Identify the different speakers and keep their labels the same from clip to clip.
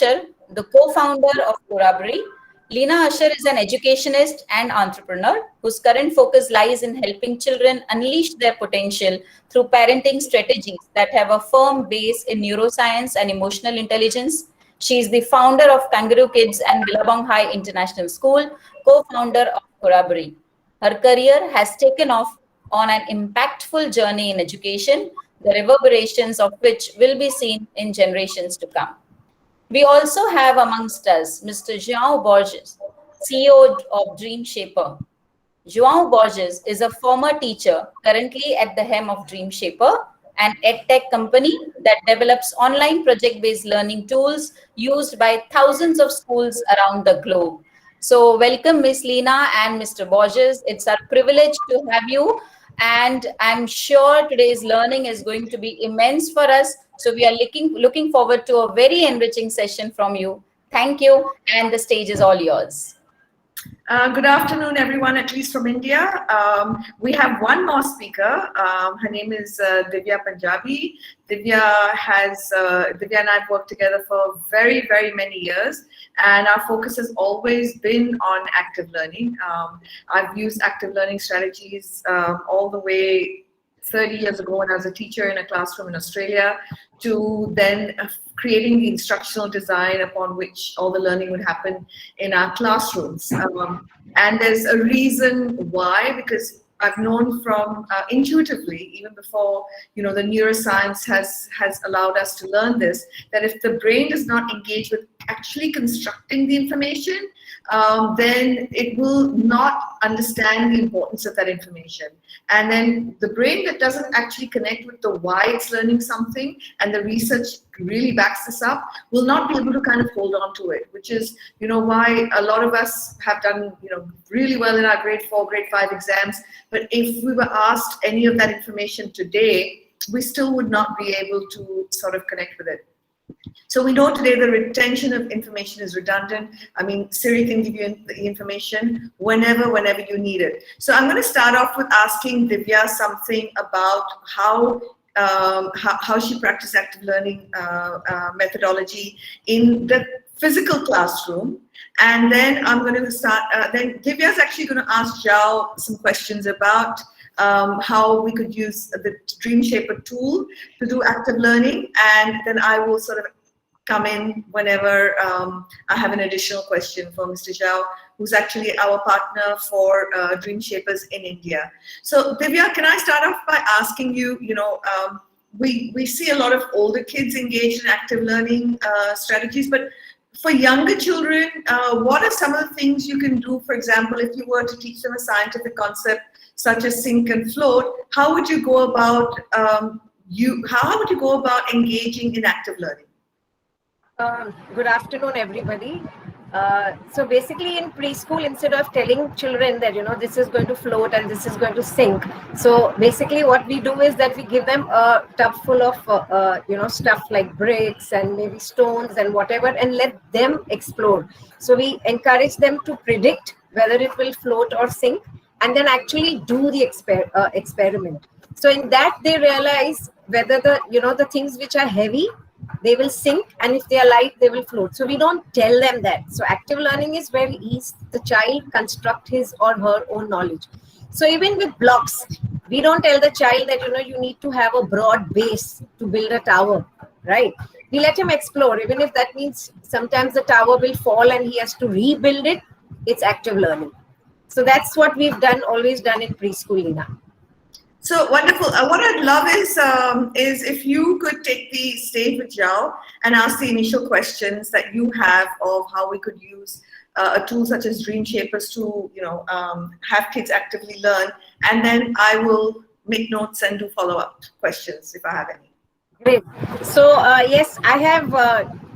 Speaker 1: Usher, the co-founder of Corabri. Lina Usher is an educationist and entrepreneur whose current focus lies in helping children unleash their potential through parenting strategies that have a firm base in neuroscience and emotional intelligence. She is the founder of Kangaroo Kids and Billabong High International School, co-founder of Corabri. Her career has taken off on an impactful journey in education, the reverberations of which will be seen in generations to come. We also have amongst us Mr. João Borges, CEO of Dream Shaper. João Borges is a former teacher currently at the helm of Dream Shaper, an edtech company that develops online project-based learning tools used by thousands of schools around the globe. So welcome, Miss Lina and Mr. Borges. It's our privilege to have you. And I'm sure today's learning is going to be immense for us. So we are looking forward to a very enriching session from you. Thank you. And the stage is all yours.
Speaker 2: Good afternoon, everyone, at least from India. We have one more speaker. Her name is Divya Punjabi. Divya and I have worked together for very, very many years, and our focus has always been on active learning. I've used active learning strategies all the way 30 years ago when I was a teacher in a classroom in Australia, to then creating the instructional design upon which all the learning would happen in our classrooms. And there's a reason why, because I've known from intuitively, even before the neuroscience has allowed us to learn this, that if the brain does not engage with actually constructing the information, then it will not understand the importance of that information. And then the brain that doesn't actually connect with the why it's learning something, and the research really backs this up, will not be able to kind of hold on to it, which is why a lot of us have done really well in our grade 4, grade 5 exams. But if we were asked any of that information today, we still would not be able to sort of connect with it. So we know today the retention of information is redundant. I mean, Siri can give you the information whenever you need it. So I'm going to start off with asking Divya something about how she practiced active learning methodology in the physical classroom. And then I'm going to start, then Divya's actually going to ask Zhao some questions about how we could use the Dream Shaper tool to do active learning. And then I will sort of come in whenever I have an additional question for Mr. Zhao, who's actually our partner for Dream Shapers in India. So Divya, can I start off by asking you, we see a lot of older kids engaged in active learning strategies, but for younger children, what are some of the things you can do? For example, if you were to teach them a scientific concept such as sink and float, how would you go about engaging in active learning?
Speaker 3: Good afternoon, everybody. So basically in preschool, instead of telling children that, this is going to float and this is going to sink. So basically what we do is that we give them a tub full of, stuff like bricks and maybe stones and whatever, and let them explore. So we encourage them to predict whether it will float or sink, and then actually do the experiment. So in that they realize whether the things which are heavy, they will sink, and if they are light, they will float. So we don't tell them that. So active learning is where the child construct his or her own knowledge. So even with blocks, we don't tell the child that, you need to have a broad base to build a tower, right? We let him explore, even if that means sometimes the tower will fall and he has to rebuild it. It's active learning. So that's what we've always done in preschool, Lina.
Speaker 2: So wonderful. What I'd love is if you could take the stage with Zhao and ask the initial questions that you have of how we could use a tool such as Dream Shapers to, have kids actively learn, and then I will make notes and do follow-up questions if I have any.
Speaker 3: Great. So yes, I have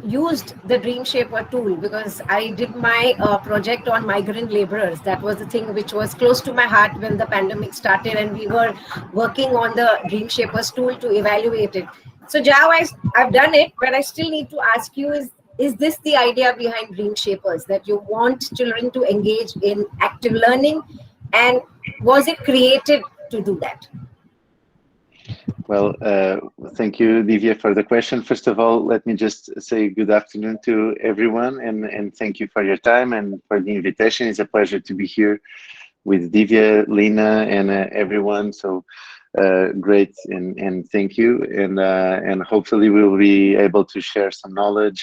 Speaker 3: used the Dream Shaper tool because I did my project on migrant laborers. That was the thing which was close to my heart when the pandemic started, and we were working on the Dream Shapers tool to evaluate it. So Jao, I've done it, but I still need to ask you, is this the idea behind Dream Shapers, that you want children to engage in active learning, and was it created to do that?
Speaker 4: Well, thank you, Divya, for the question. First of all, let me just say good afternoon to everyone, and thank you for your time and for the invitation. It's a pleasure to be here with Divya, Lina, and everyone. So great, and thank you. And hopefully we'll be able to share some knowledge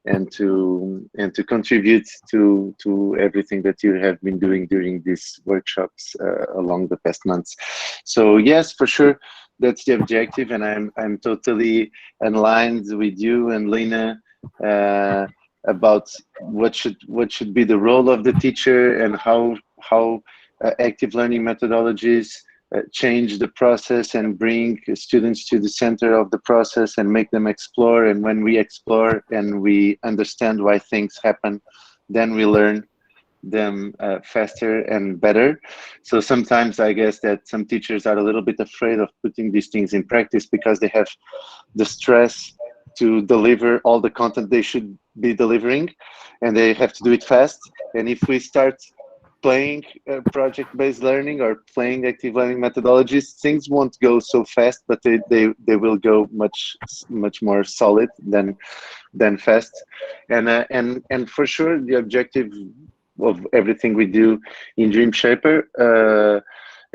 Speaker 4: and to contribute to everything that you have been doing during these workshops along the past months. So yes, for sure, that's the objective, and I'm totally aligned with you and Lina about what should be the role of the teacher, and how active learning methodologies change the process and bring students to the center of the process and make them explore. And when we explore and we understand why things happen, then we learn them faster and better. So sometimes I guess that some teachers are a little bit afraid of putting these things in practice because they have the stress to deliver all the content they should be delivering, and they have to do it fast. And if we start playing project-based learning or playing active learning methodologies, things won't go so fast, but they will go much more solid than fast. And for sure, the objective of everything we do in Dream Shaper,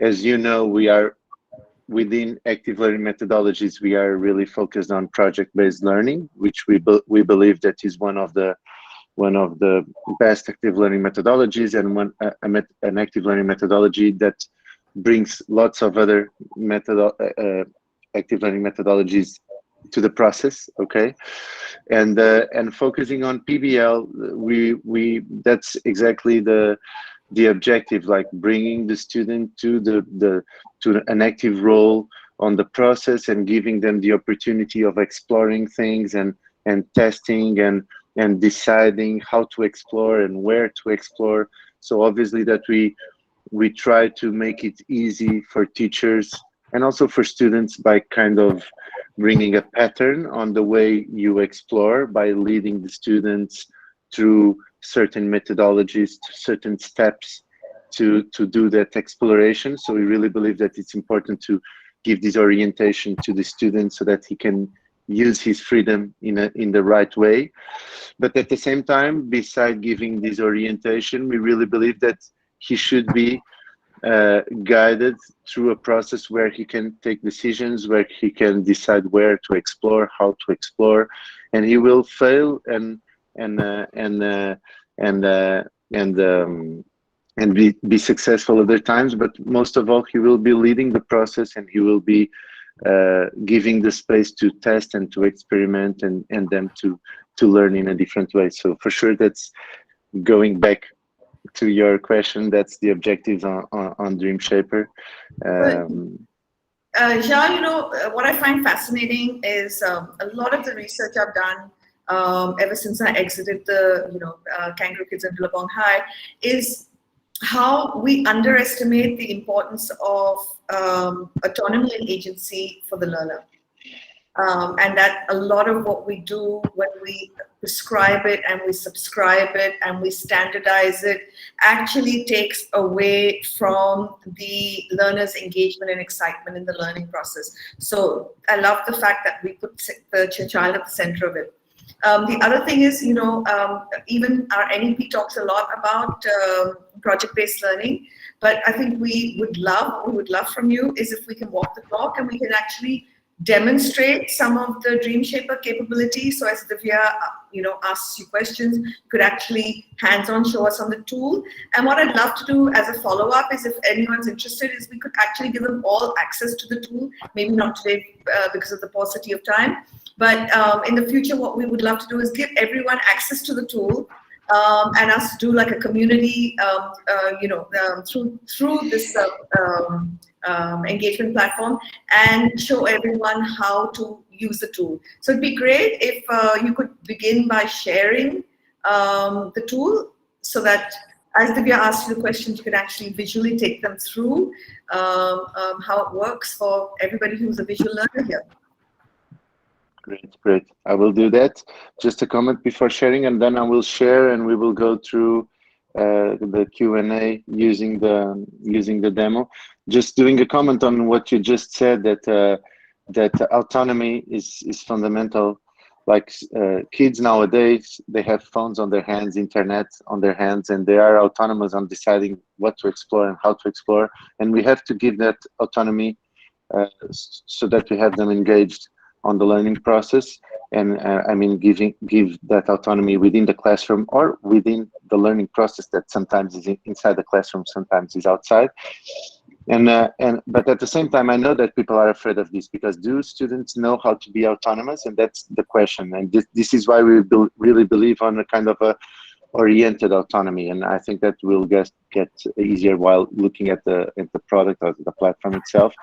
Speaker 4: as you know, we are within active learning methodologies. We are really focused on project-based learning, which we believe that is one of the best active learning methodologies, and an active learning methodology that brings lots of other active learning methodologies to the process. Okay, and focusing on PBL, that's exactly the objective, like bringing the student to an active role on the process and giving them the opportunity of exploring things and testing and deciding how to explore and where to explore. So obviously that we try to make it easy for teachers and also for students by kind of bringing a pattern on the way you explore, by leading the students through certain methodologies, certain steps to do that exploration. So we really believe that it's important to give this orientation to the student so that he can use his freedom in the right way. But at the same time, beside giving this orientation, we really believe that he should be guided through a process where he can take decisions, where he can decide where to explore, how to explore, and he will fail and be successful other times. But most of all, he will be leading the process, and he will be giving the space to test and to experiment and them to learn in a different way. So for sure, that's going back to your question, that's the objectives on Dream Shaper.
Speaker 2: Jean, you know, what I find fascinating is a lot of the research I've done ever since I exited the Kangaroo Kids and Billabong High is how we underestimate the importance of autonomy and agency for the learner. And that a lot of what we do when we prescribe it and we subscribe it and we standardize it actually takes away from the learner's engagement and excitement in the learning process. So I love the fact that we put the child at the center of it. The other thing is, even our NEP talks a lot about project-based learning, but I think what we would love from you is if we can walk the talk and we can actually demonstrate some of the Dream Shaper capabilities. So as Divya, asks you questions, you could actually hands-on show us on the tool. And what I'd love to do as a follow-up is, if anyone's interested, is we could actually give them all access to the tool. Maybe not today because of the paucity of time, but in the future, what we would love to do is give everyone access to the tool. And us do like a community, through this engagement platform, and show everyone how to use the tool. So it'd be great if you could begin by sharing the tool, so that as Divya asked you the questions, you could actually visually take them through how it works for everybody who's a visual learner here.
Speaker 4: Great. I will do that. Just a comment before sharing, and then I will share, and we will go through the Q&A using the demo. Just doing a comment on what you just said, that that autonomy is fundamental. Like kids nowadays, they have phones on their hands, internet on their hands, and they are autonomous on deciding what to explore and how to explore. And we have to give that autonomy so that we have them engaged on the learning process. And I mean, give that autonomy within the classroom or within the learning process that sometimes is inside the classroom, sometimes is outside. But at the same time, I know that people are afraid of this, because do students know how to be autonomous? And that's the question. And this is why we really believe on a kind of a oriented autonomy. And I think that will get easier while looking at the product or the platform itself.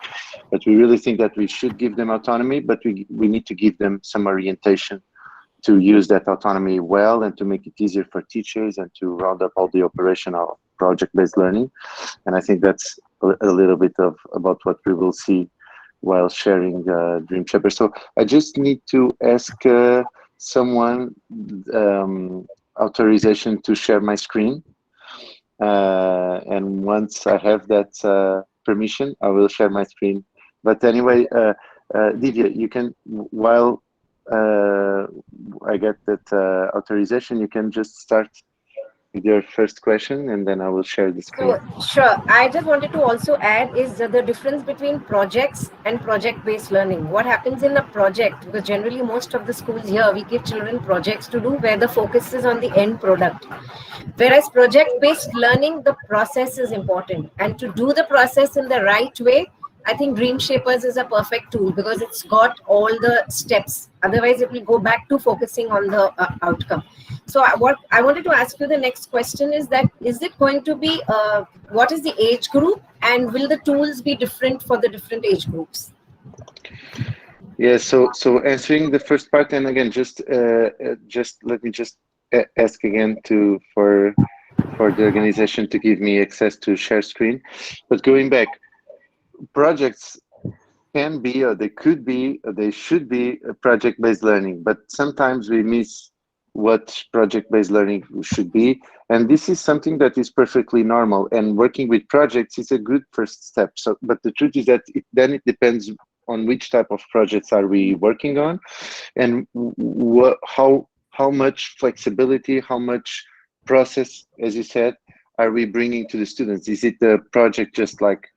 Speaker 4: But we really think that we should give them autonomy, but we need to give them some orientation to use that autonomy well, and to make it easier for teachers, and to round up all the operational project-based learning. And I think that's a little bit about what we will see while sharing Dream Shaper. So I just need to ask someone authorization to share my screen. And once I have that permission, I will share my screen. But anyway, Divya, you can, while I get that authorization, you can just start with your first question, and then I will share the screen.
Speaker 3: So, sure. I just wanted to also add is the difference between projects and project-based learning. What happens in a project, because generally most of the schools here, we give children projects to do where the focus is on the end product. Whereas project-based learning, the process is important. And to do the process in the right way, I think Dream Shapers is a perfect tool, because it's got all the steps. Otherwise, it will go back to focusing on the outcome. So what I wanted to ask you, the next question is that, is it going to be, what is the age group, and will the tools be different for the different age groups?
Speaker 4: Yeah, so answering the first part, and again, just let me just ask again for the organization to give me access to share screen. But going back, projects can be, or they could be, or they should be project-based learning, but sometimes we miss what project-based learning should be. And this is something that is perfectly normal. And working with projects is a good first step. So, but the truth is that then it depends on which type of projects are we working on, and how much flexibility, how much process, as you said, are we bringing to the students? Is it a project just like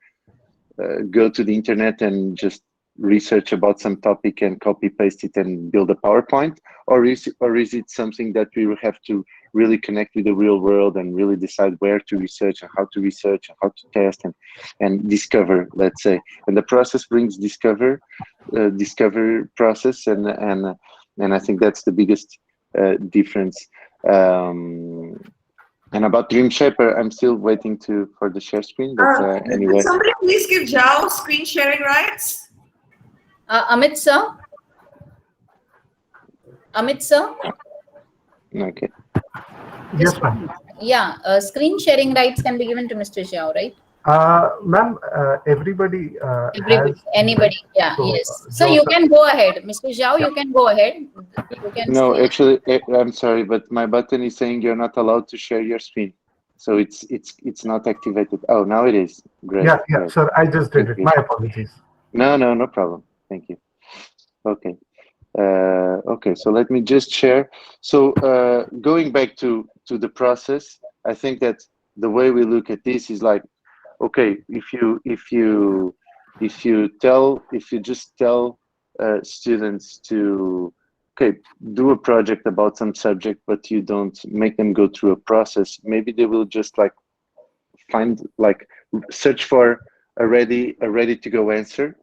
Speaker 4: go to the internet and just research about some topic and copy paste it and build a PowerPoint, or is it something that we will have to really connect with the real world and really decide where to research and how to test and discover, let's say. And the process brings discover process, and I think that's the biggest difference. And about Dream Shaper, I'm still waiting for the share screen, but anyway.
Speaker 2: Somebody please give Jao screen sharing rights.
Speaker 1: Amit sir? Amit sir?
Speaker 4: Okay.
Speaker 5: Yes, ma'am.
Speaker 1: Yeah, screen sharing rights can be given to Mr. Zhao, right?
Speaker 5: Ma'am, everybody
Speaker 1: anybody, yeah,
Speaker 5: so,
Speaker 1: yes. So you can go ahead. Mr. Zhao, you can go ahead. You can
Speaker 4: No, actually, I'm sorry, but my button is saying you're not allowed to share your screen. So it's not activated. Oh, now it is. Great.
Speaker 5: Yeah,
Speaker 4: great.
Speaker 5: sir, I just did
Speaker 4: Thank
Speaker 5: it.
Speaker 4: you.
Speaker 5: My apologies.
Speaker 4: No problem. Thank you. Okay. Okay, so let me just share. So going back to the process, I think that the way we look at this is like, okay, if you just tell students to, okay, do a project about some subject, but you don't make them go through a process, maybe they will just like search for a ready to go answer,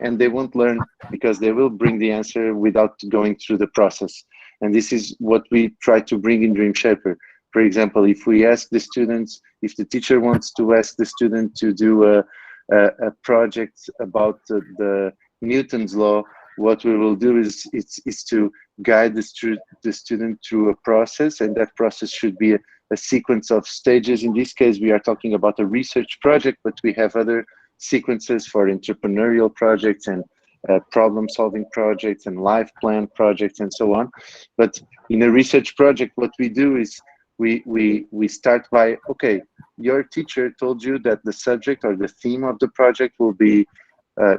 Speaker 4: and they won't learn, because they will bring the answer without going through the process. And this is what we try to bring in Dream Shaper. For example, if we ask the students, if the teacher wants to ask the student to do a project about the Newton's law, what we will do is to guide the student through a process, and that process should be a sequence of stages. In this case, we are talking about a research project, but we have other sequences for entrepreneurial projects and problem-solving projects and life plan projects and so on. But in a research project, what we do is we start by, okay, your teacher told you that the subject or the theme of the project will be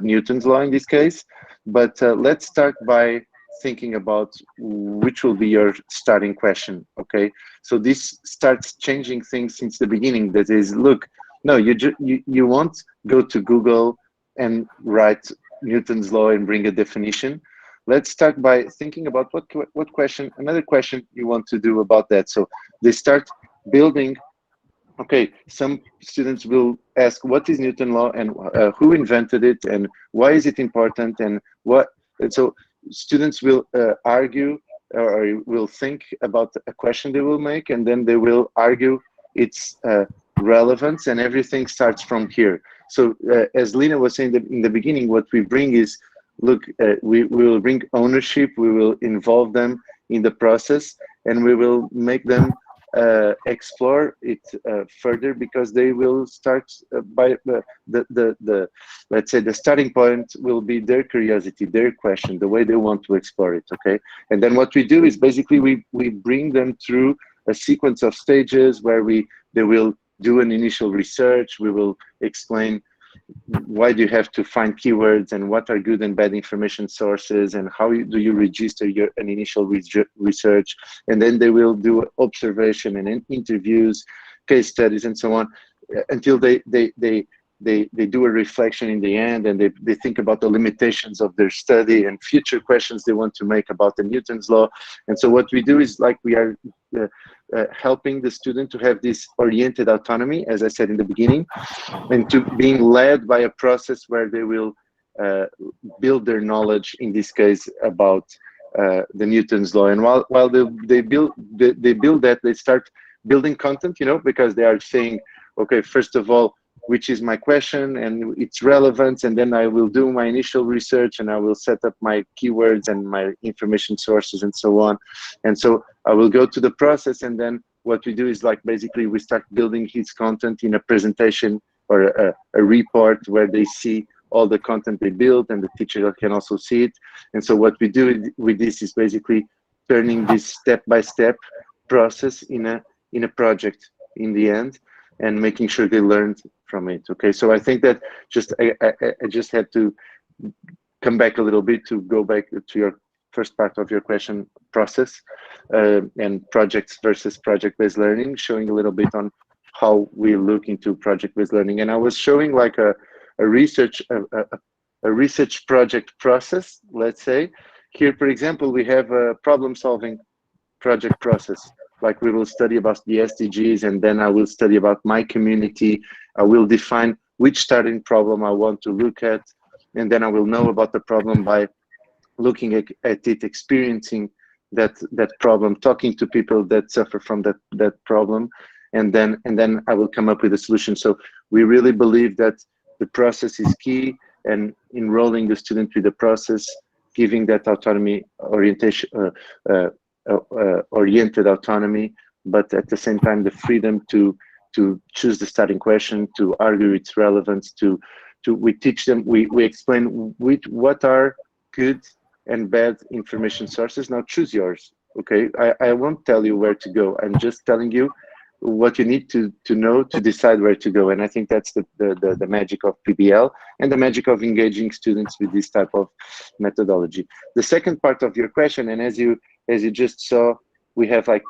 Speaker 4: Newton's law in this case. But let's start by thinking about which will be your starting question. Okay, so this starts changing things since the beginning. That is, look, no, you won't go to Google and write Newton's law and bring a definition. Let's start by thinking about what question, another question you want to do about that. So they start building. Okay, some students will ask, what is Newton law, and who invented it, and why is it important, and what? And so students will argue or will think about a question they will make, and then they will argue its relevance, and everything starts from here. So as Lina was saying in the beginning, what we bring is, look, we will bring ownership, we will involve them in the process, and we will make them explore it further, because they will start by the let's say the starting point will be their curiosity, their question, the way they want to explore it. Okay, and then what we do is basically we bring them through a sequence of stages where they will do an initial research. We will explain why do you have to find keywords, and what are good and bad information sources, and how do you register an initial research, and then they will do observation and interviews, case studies, and so on, until they do a reflection in the end, and they think about the limitations of their study and future questions they want to make about the Newton's law. And so what we do is, like, we are helping the student to have this oriented autonomy, as I said in the beginning, and to being led by a process where they will build their knowledge, in this case about the Newton's law. And while they build that, they start building content, you know, because they are saying, okay, first of all, which is my question and its relevance, and then I will do my initial research, and I will set up my keywords and my information sources and so on. And so I will go to the process, and then what we do is, like, basically we start building his content in a presentation or a report where they see all the content they build, and the teacher can also see it. And so what we do with this is basically turning this step-by-step process in a project in the end, and making sure they learned from it. Okay, so I think that I just had to come back a little bit to go back to your first part of your question, process and projects versus project-based learning, showing a little bit on how we look into project-based learning. And I was showing like a research project process, let's say. Here, for example, we have a problem-solving project process. Like, we will study about the SDGs, and then I will study about my community. I will define which starting problem I want to look at, and then I will know about the problem by looking at it, experiencing that problem, talking to people that suffer from that problem, and then I will come up with a solution. So we really believe that the process is key, and enrolling the student with the process, giving that autonomy, oriented autonomy, but at the same time the freedom to choose the starting question, to argue its relevance, we teach them, we explain what are good and bad information sources. Now choose yours. Okay, I won't tell you where to go. I'm just telling you what you need to know to decide where to go. And I think that's the magic of PBL, and the magic of engaging students with this type of methodology. The second part of your question, and as you just saw, we have like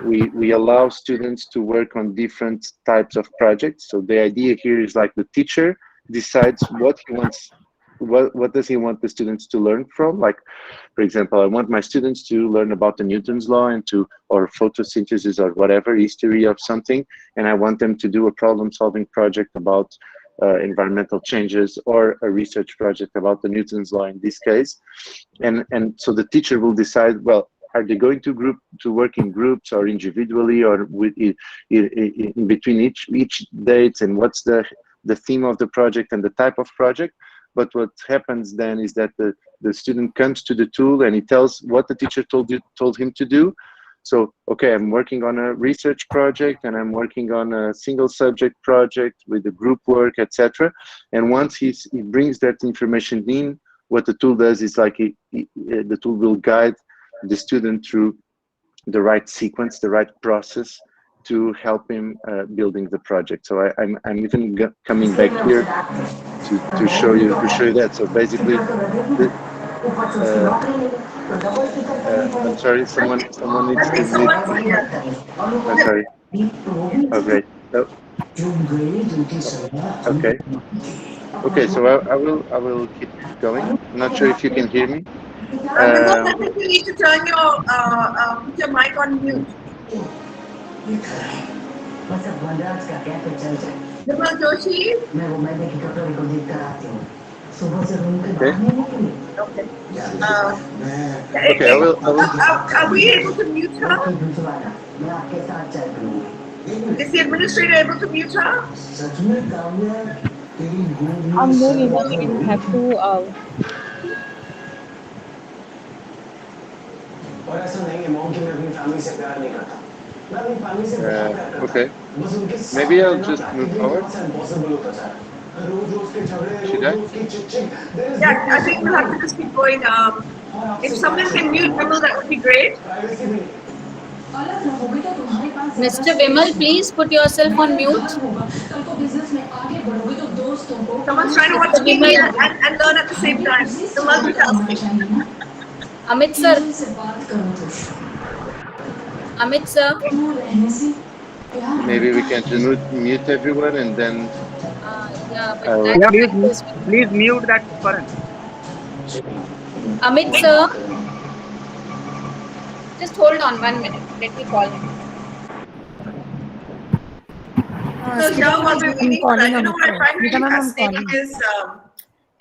Speaker 4: we allow students to work on different types of projects. So the idea here is, like, the teacher decides what he wants, what does he want the students to learn from. Like, for example, I want my students to learn about the Newton's law or photosynthesis or whatever, history of something, and I want them to do a problem-solving project about environmental changes, or a research project about the Newton's law in this case. And so the teacher will decide, well, are they going to work in groups or individually, or in between each dates, and what's the theme of the project and the type of project. But what happens then is that the student comes to the tool and he tells what the teacher told him to do. So, okay, I'm working on a research project, and I'm working on a single subject project with the group work, etc. And once he brings that information in, what the tool does is, like, the tool will guide the student through the right sequence, the right process, to help him building the project. So I'm even coming back here to show you that. So basically, I'm sorry, someone needs
Speaker 2: I
Speaker 4: to
Speaker 2: think
Speaker 4: mute.
Speaker 2: someone's here.
Speaker 4: I'm sorry. Oh, great. Oh, okay. Okay, so I will keep going. I'm not sure if you can hear me.
Speaker 2: Vibha, I think you need to turn your put your mic on mute. Vimal Joshi?
Speaker 4: Okay.
Speaker 2: Okay.
Speaker 4: Okay, I will.
Speaker 2: Are we able to mute her? Is the administrator able to mute her?
Speaker 6: No, you have to.
Speaker 4: Okay. Maybe I'll just move forward. Should I?
Speaker 2: Yeah, I think we'll have to just keep going. If someone can mute Vimal, that would be great.
Speaker 1: Mr. Vimal, please put yourself on mute.
Speaker 2: Someone's trying to watch TV and learn at the same time. The multitasking.
Speaker 1: Amit sir. Amit sir.
Speaker 4: Maybe we can mute everyone and then.
Speaker 1: Yeah, but
Speaker 4: I'll-
Speaker 1: that
Speaker 7: Yeah,
Speaker 1: goes with
Speaker 7: please mute that person.
Speaker 1: Amit sir. Just hold on 1 minute. Let me call him.
Speaker 2: So now while we're waiting for that, you know what I find really
Speaker 6: Smita ma'am, I'm
Speaker 2: fascinating
Speaker 6: calling.
Speaker 2: is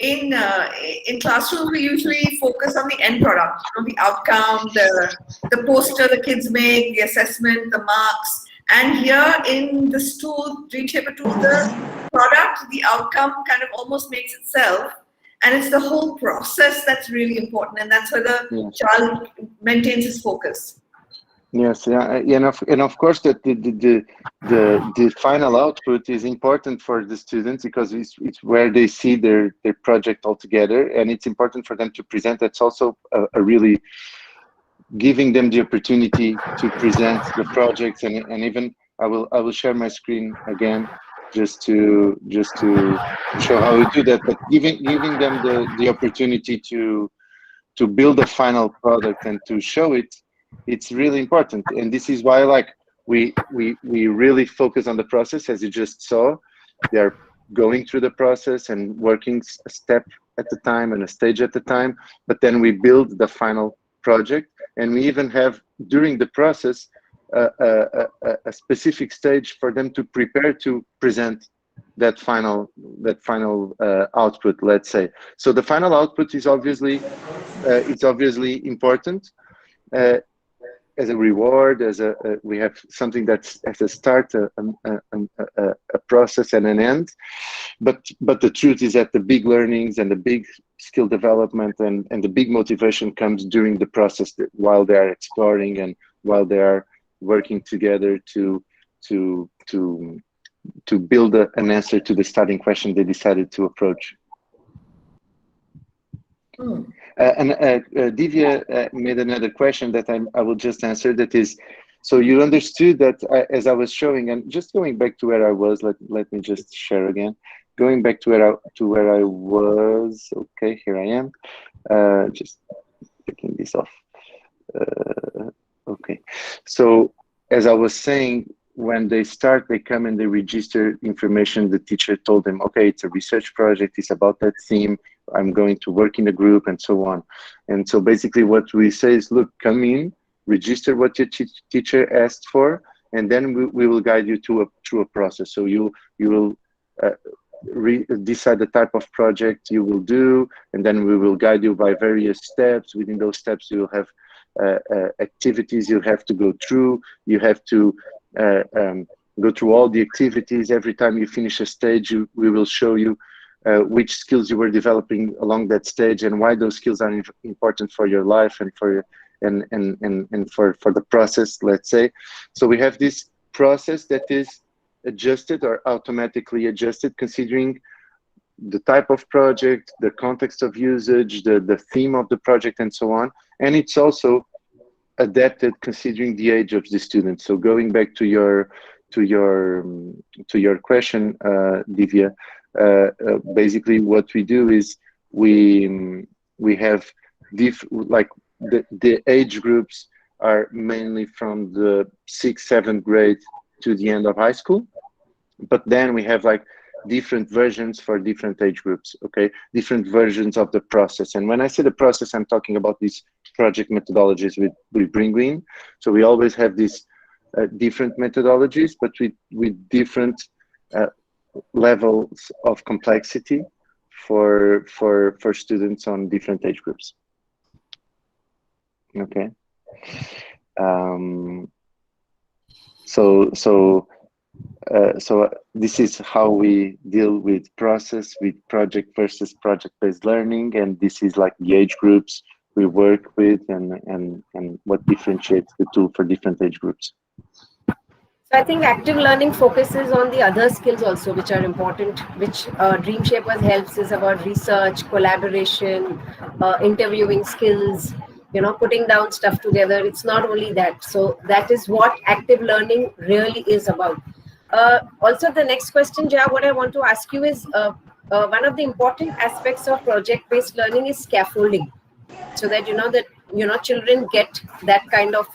Speaker 2: in classrooms we usually focus on the end product, you know, the outcome, the poster the kids make, the assessment, the marks, and here in this tool, Dream Shaper tool, the product, the outcome kind of almost makes itself, and it's the whole process that's really important, and that's where the child maintains his focus.
Speaker 4: Yes, yeah, and of course that the final output is important for the students because it's where they see their project all together, and it's important for them to present. It's also a really giving them the opportunity to present the projects, and even I will share my screen again just to show how we do that, but giving them the opportunity to build a final product and to show it. It's really important, and this is why we really focus on the process. As you just saw, they are going through the process and working a step at a time and a stage at a time, but then we build the final project, and we even have during the process a specific stage for them to prepare to present that final output, let's say. So the final output is obviously important as a reward, we have something that's as a start, a process and an end. But the truth is that the big learnings and the big skill development and the big motivation comes during the process, while they are exploring and while they are working together to build an answer to the starting question they decided to approach. Divya made another question that I will just answer. That is, so you understood that as I was showing, and just going back to where I was. Let me just share again. Going back to where I was. Okay, here I am. Just taking this off. Okay, so as I was saying, when they start, they come and they register information. The teacher told them, okay, it's a research project. It's about that theme. I'm going to work in a group and so on. And so basically what we say is, look, come in, register what your teacher asked for, and then we will guide you through a process. So you will decide the type of project you will do, and then we will guide you by various steps. Within those steps, you will have activities you have to go through. You have to go through all the activities. Every time you finish a stage, we will show you which skills you were developing along that stage and why those skills are important for your life and for for the process, let's say. So we have this process that is adjusted or automatically adjusted considering the type of project, the context of usage, the theme of the project, and so on. And it's also adapted considering the age of the student. So going back to your question, Divya, basically what we do is we have like the age groups are mainly from the 6th, 7th grade to the end of high school, but then we have like different versions for different age groups, okay? Different versions of the process. And when I say the process, I'm talking about these project methodologies we bring in. So we always have these different methodologies, but with different levels of complexity for students on different age groups. Okay. So this is how we deal with process, with project versus project-based learning, and this is like the age groups we work with and what differentiates the tool for different age groups.
Speaker 3: So I think active learning focuses on the other skills also, which are important, which Dream Shapers helps is about research, collaboration, interviewing skills, putting down stuff together. It's not only that. So that is what active learning really is about. Also, the next question, Jaya, what I want to ask you is one of the important aspects of project-based learning is scaffolding, so that children get that kind of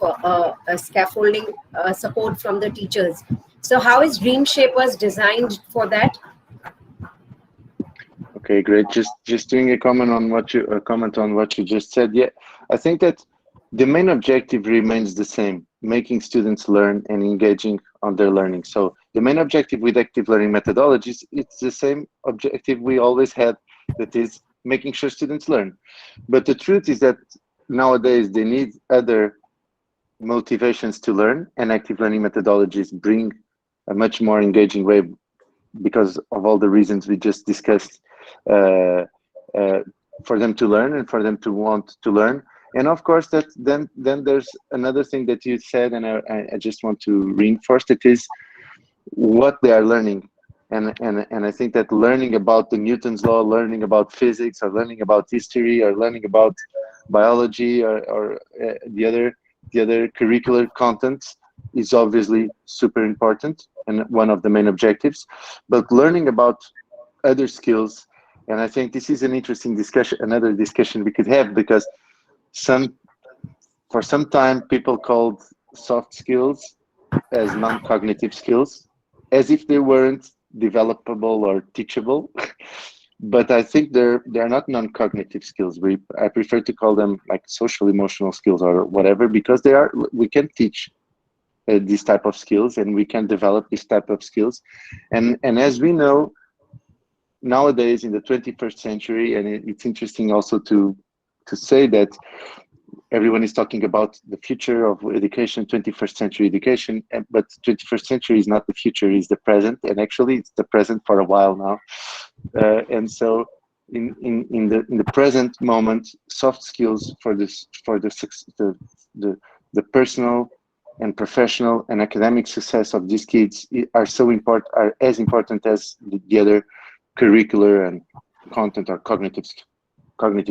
Speaker 3: scaffolding support from the teachers. So how is Dream Shapers designed for that?
Speaker 4: Okay, great. Just doing a comment on what you just said. Yeah, I think that the main objective remains the same: making students learn and engaging on their learning. So the main objective with active learning methodologies, it's the same objective we always had, that is making sure students learn. But the truth is that nowadays they need other motivations to learn, and active learning methodologies bring a much more engaging way because of all the reasons we just discussed, for them to learn and for them to want to learn. And of course, that then there's another thing that you said, and I just want to reinforce, that is what they are learning. And I think that learning about the Newton's law, learning about physics, or learning about history, or learning about biology, or the other curricular contents is obviously super important and one of the main objectives. But learning about other skills, and I think this is an interesting discussion, another discussion we could have, because for some time people called soft skills as non-cognitive skills, as if they weren't developable or teachable. But I think they're not non-cognitive skills. I prefer to call them like social emotional skills or whatever, because we can teach these type of skills, and we can develop this type of skills. And as we know nowadays in the 21st century, and it's interesting also to say that everyone is talking about the future of education, 21st century education, but 21st century is not the future, it's the present, and actually it's the present for a while now. And so in the present moment, soft skills for the personal and professional and academic success of these kids are as important as the other curricular and content or cognitive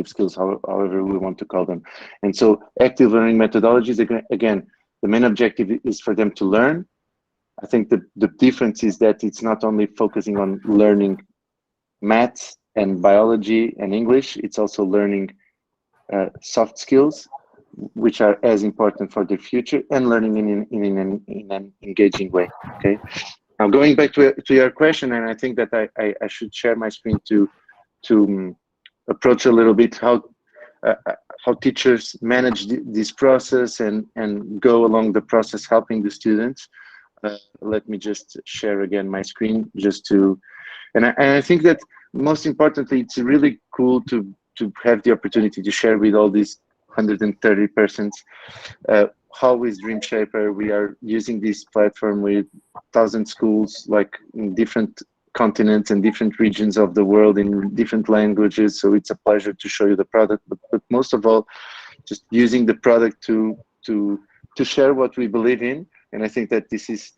Speaker 4: skills, however we want to call them. And so active learning methodologies, again, the main objective is for them to learn. I think the difference is that it's not only focusing on learning maths and biology and English, it's also learning soft skills, which are as important for the future, and learning in an engaging way. Okay. Now going back to your question, and I think that I should share my screen to approach a little bit how teachers manage this process and go along the process helping the students. Let me just share again my screen and I think that most importantly, it's really cool to have the opportunity to share with all these 130 persons how is Dream Shaper. We are using this platform with 1,000 schools, like in different continents and different regions of the world in different languages. So it's a pleasure to show you the product, but most of all, just using the product to share what we believe in. And I think that this is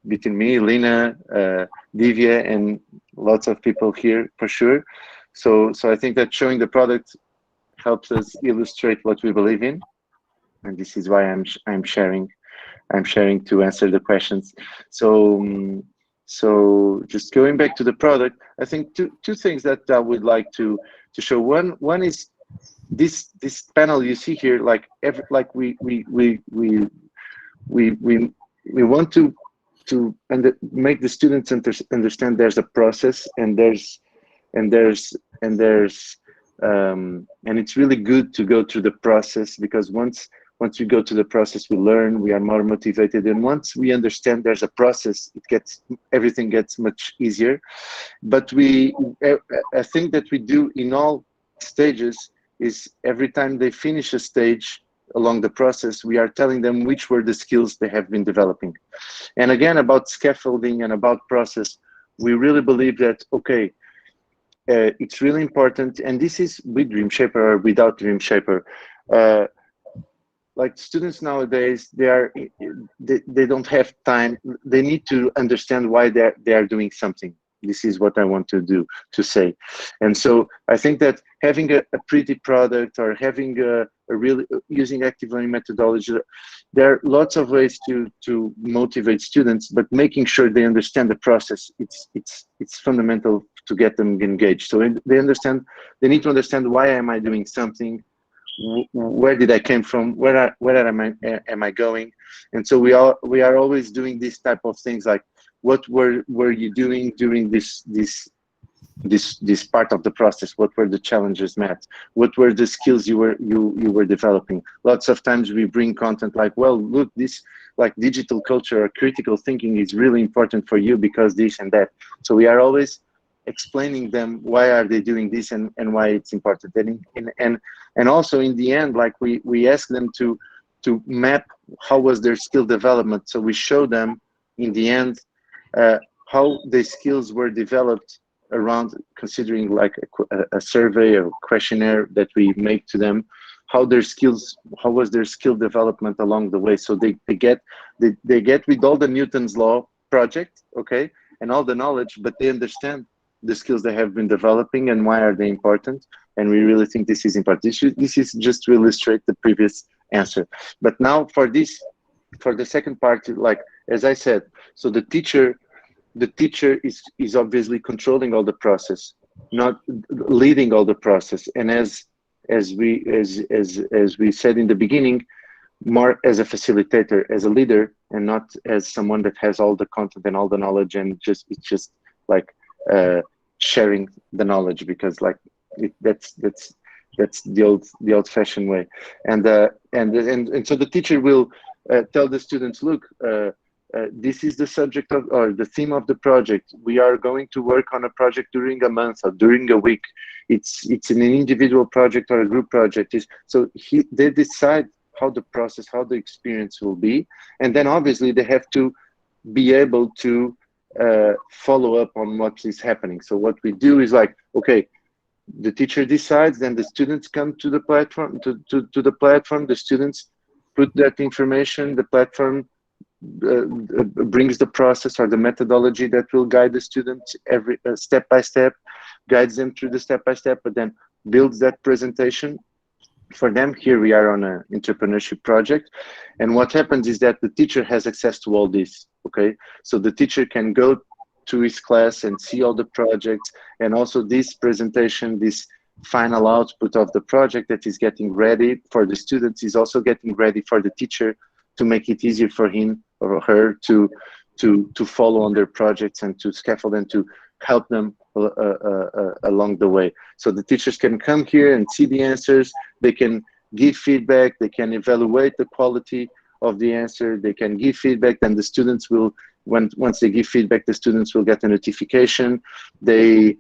Speaker 4: between me, Lina, Divya, and lots of people here for sure. So I think that showing the product helps us illustrate what we believe in, and this is why I'm sharing to answer the questions. So So just going back to the product, I think two things that I would like to show. One is this panel you see here, like we want to make the students understand there's a process, and it's really good to go through the process, because once we go to the process, we learn, we are more motivated, and once we understand there's a process, everything gets much easier. But I think that we do in all stages is every time they finish a stage along the process, we are telling them which were the skills they have been developing. And again, about scaffolding and about process, we really believe that, okay, it's really important, and this is with Dream Shaper or without Dream Shaper. Like students nowadays, they don't have time. They need to understand why they are doing something. This is what I want to say. And so I think that having a pretty product, or having a really using active learning methodology, there are lots of ways to motivate students, but making sure they understand the process, it's fundamental to get them engaged. So they need to understand, why am I doing something? Where did I came from? Where am I going? And so we are always doing this type of things, like, what were you doing during this part of the process? What were the challenges met? What were the skills you were developing? Lots of times we bring content like, well, look, this, like, digital culture or critical thinking is really important for you because this and that. So we are always explaining them why are they doing this and why it's important. And also in the end, like, we ask them to map how was their skill development. So we show them in the end how the skills were developed around, considering like a survey or questionnaire that we make to them, how was their skill development along the way. So they get with all the Newton's law project, okay, and all the knowledge, but they understand the skills they have been developing and why are they important. And we really think this is important. This is just to illustrate the previous answer. But now for the second part, like, as I said, so the teacher is obviously controlling all the process, not leading all the process. And as we said in the beginning, more as a facilitator, as a leader, and not as someone that has all the content and all the knowledge, and it's just like sharing the knowledge, because like that's the old-fashioned way. And so the teacher will tell the students, look, this is the subject of, or the theme of the project. We are going to work on a project during a month or during a week. It's an individual project or a group project. So they decide how the process, how the experience will be. And then obviously they have to be able to follow up on what is happening. So what we do is like, okay, the teacher decides, then the students come to the platform, to the platform, the students put that information, the platform brings the process or the methodology that will guide the students every step by step, guides them through the step by step, but then builds that presentation for them. Here we are on an entrepreneurship project, and what happens is that the teacher has access to all this. Okay, so the teacher can go to his class and see all the projects, and also this presentation, this final output of the project that is getting ready for the students is also getting ready for the teacher, to make it easier for him or her to follow on their projects and to scaffold and to help them along the way. So the teachers can come here and see the answers, they can give feedback, they can evaluate the quality of the answer, they can give feedback, and the students will, once they give feedback, the students will get a notification. They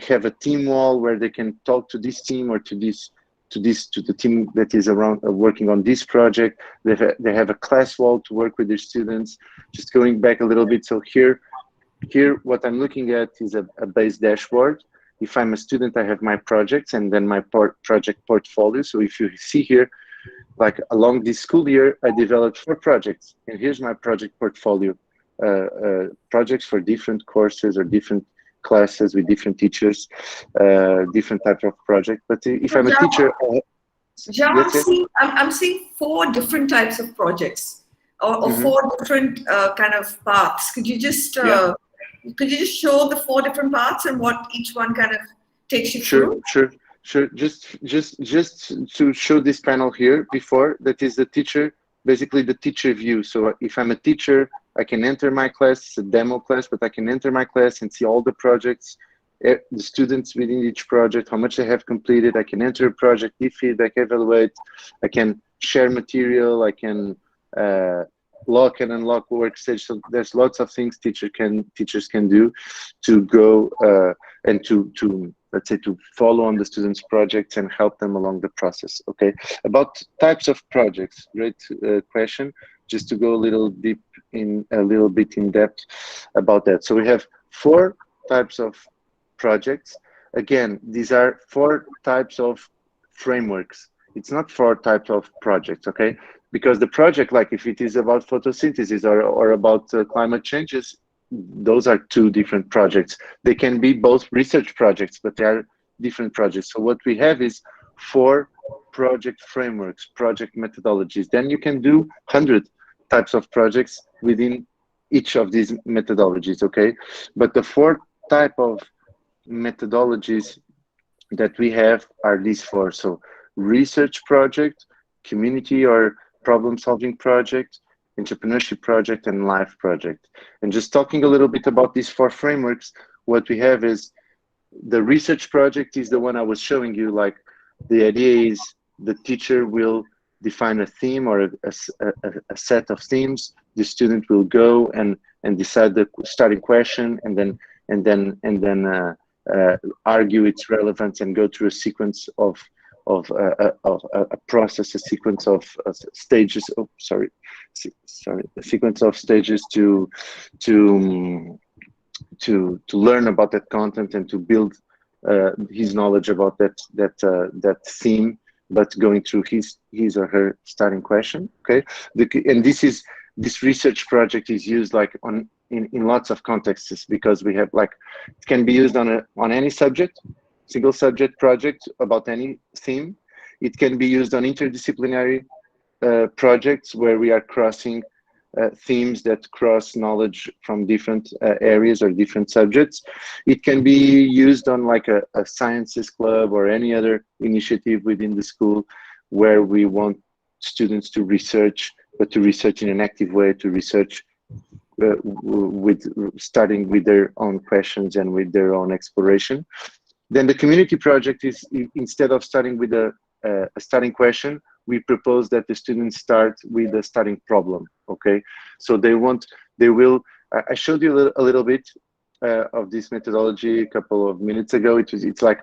Speaker 4: have a team wall where they can talk to this team or to the team that is around working on this project. They have a class wall to work with their students. Just going back a little bit, so here what I'm looking at is a base dashboard. If I'm a student, I have my projects and then my project portfolio. So if you see here, like along this school year, I developed 4 projects, and here's my project portfolio. Projects for different courses or different classes with different teachers, different type of project. But if I'm a teacher,
Speaker 2: I'm seeing 4 different types of projects, or 4 different kind of paths. Could you just Could you just show the 4 different parts and what each one kind of takes you through?
Speaker 4: Sure. Just to show this panel here before, that is the teacher, basically the teacher view. So if I'm a teacher, I can enter my class, it's a demo class, but I can enter my class and see all the projects, the students within each project, how much they have completed. I can enter a project, give feedback, evaluate. I can share material. I can lock and unlock workstage. So there's lots of things teachers can do to go and to let's say to follow on the students' projects and help them along the process. Okay, about types of projects, great question. Just to go a little bit in depth about that. So we have 4 types of projects. Again, these are 4 types of frameworks. It's not 4 types of projects, okay? Because the project, like if it is about photosynthesis or about climate changes, those are 2 different projects. They can be both research projects, but they are different projects. So what we have is 4 project frameworks, project methodologies. Then you can do 100 types of projects within each of these methodologies, okay? But the 4 type of methodologies that we have are these 4. So research project, community or problem-solving project, entrepreneurship project, and life project. And just talking a little bit about these 4 frameworks, what we have is the research project is the one I was showing you. Like the idea is the teacher will define a theme or a set of themes. The student will go and decide the starting question and then argue its relevance and go through a sequence of a process, a sequence of stages. Oh, sorry, a sequence of stages to learn about that content and to build his knowledge about that theme, but going through his or her starting question. Okay, and this research project is used like in lots of contexts, because we have like it can be used on any subject, single subject project about any theme. It can be used on interdisciplinary projects where we are crossing themes that cross knowledge from different areas or different subjects. It can be used on like a sciences club or any other initiative within the school where we want students to research, but to research in an active way, to research starting with their own questions and with their own exploration. Then the community project is, instead of starting with a starting question, we propose that the students start with a starting problem. Okay, so I showed you a little bit of this methodology a couple of minutes ago. It's like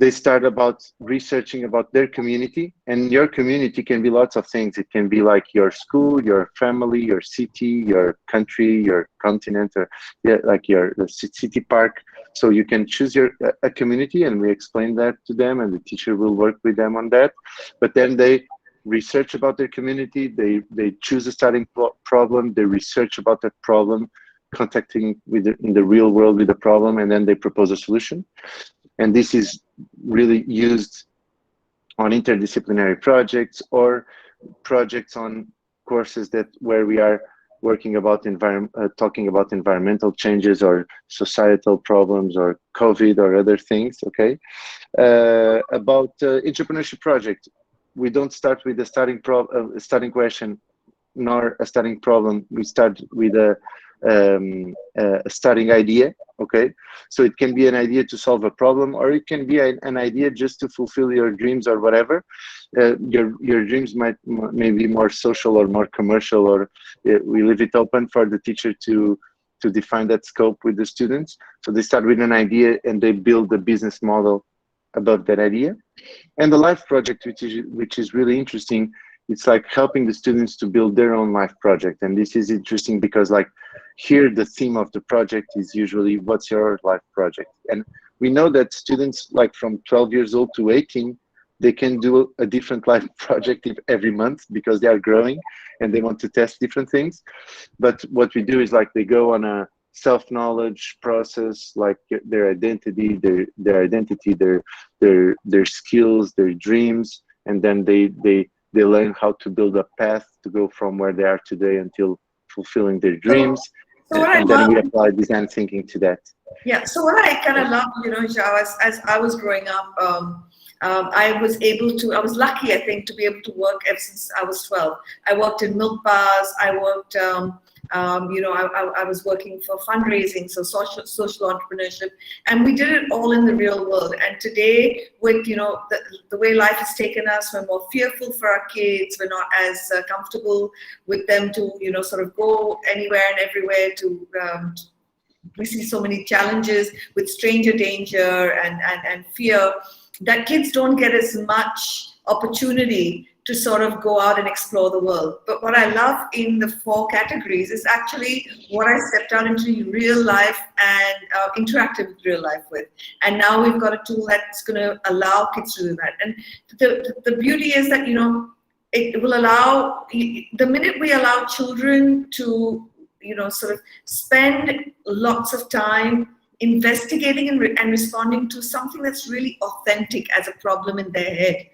Speaker 4: they start about researching about their community, and your community can be lots of things. It can be like your school, your family, your city, your country, your continent, or like your city park. So you can choose a community, and we explain that to them, and the teacher will work with them on that. But then they research about their community, they choose a starting problem, they research about that problem, contacting in the real world with the problem, and then they propose a solution. And this is really used on interdisciplinary projects or projects on courses where we are working about talking about environmental changes or societal problems or COVID or other things. Okay, about entrepreneurship project, we don't start with a starting question nor a starting problem. We start with a starting idea. Okay, so it can be an idea to solve a problem, or it can be an idea just to fulfill your dreams or whatever. Your dreams may be more social or more commercial, or we leave it open for the teacher to define that scope with the students. So they start with an idea and they build a business model above that idea. And the life project, which is really interesting, it's like helping the students to build their own life project. And this is interesting because like here, the theme of the project is usually what's your life project? And we know that students like from 12 years old to 18, they can do a different life project every month because they are growing and they want to test different things. But what we do is like they go on a self-knowledge process, like their identity, their skills, their dreams, and then they learn how to build a path to go from where they are today until fulfilling their dreams.
Speaker 2: So what I
Speaker 4: and then
Speaker 2: love,
Speaker 4: we apply design thinking to that.
Speaker 2: yeah. So what I kind of love, Zhao, as I was growing up, I was lucky, I think, to be able to work ever since I was 12. I worked in milk bars. I worked, I was working for fundraising, so social entrepreneurship, and we did it all in the real world. And today, with the way life has taken us, we're more fearful for our kids. We're not as comfortable with them to sort of go anywhere and everywhere. We see so many challenges with stranger danger and fear, that kids don't get as much opportunity to sort of go out and explore the world. But what I love in the 4 categories is actually what I stepped out into real life and interacted with real life with. And now we've got a tool that's going to allow kids to do that. And the beauty is that, it will allow, the minute we allow children to, sort of spend lots of time investigating and responding to something that's really authentic as a problem in their head,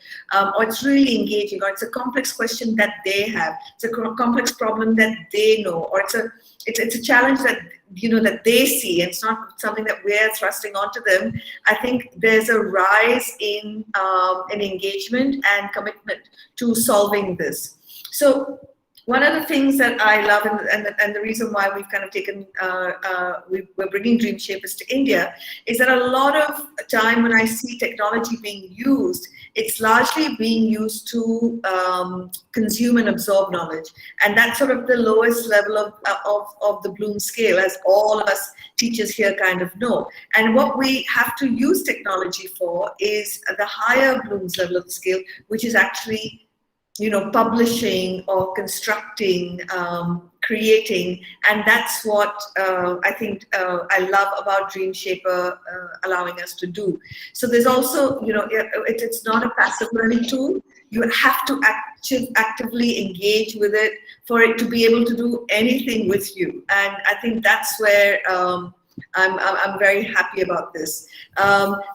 Speaker 2: or it's really engaging, or it's a complex question that they have, it's a complex problem that they know, or it's a challenge that that they see, and it's not something that we're thrusting onto them. I think there's a rise in engagement and commitment to solving this. So one of the things that I love, and the reason why we've kind of taken, we're bringing Dream Shapers to India, is that a lot of time when I see technology being used, it's largely being used to consume and absorb knowledge. And that's sort of the lowest level of the Bloom scale, as all of us teachers here kind of know. And what we have to use technology for is the higher Bloom's level of the scale, which is actually publishing or constructing, creating, and that's what I think I love about Dream Shaper allowing us to do. So there's also, it's not a passive learning tool. You have to actively engage with it for it to be able to do anything with you, and I think that's where I'm very happy about this.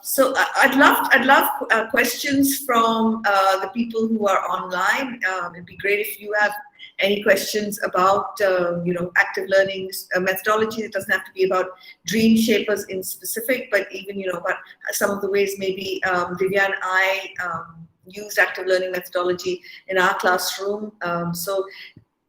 Speaker 2: So I'd love questions from the people who are online. It'd be great if you have any questions about active learning methodology. It doesn't have to be about Dream Shapers in specific, but even about some of the ways maybe Divya and I used active learning methodology in our classroom. So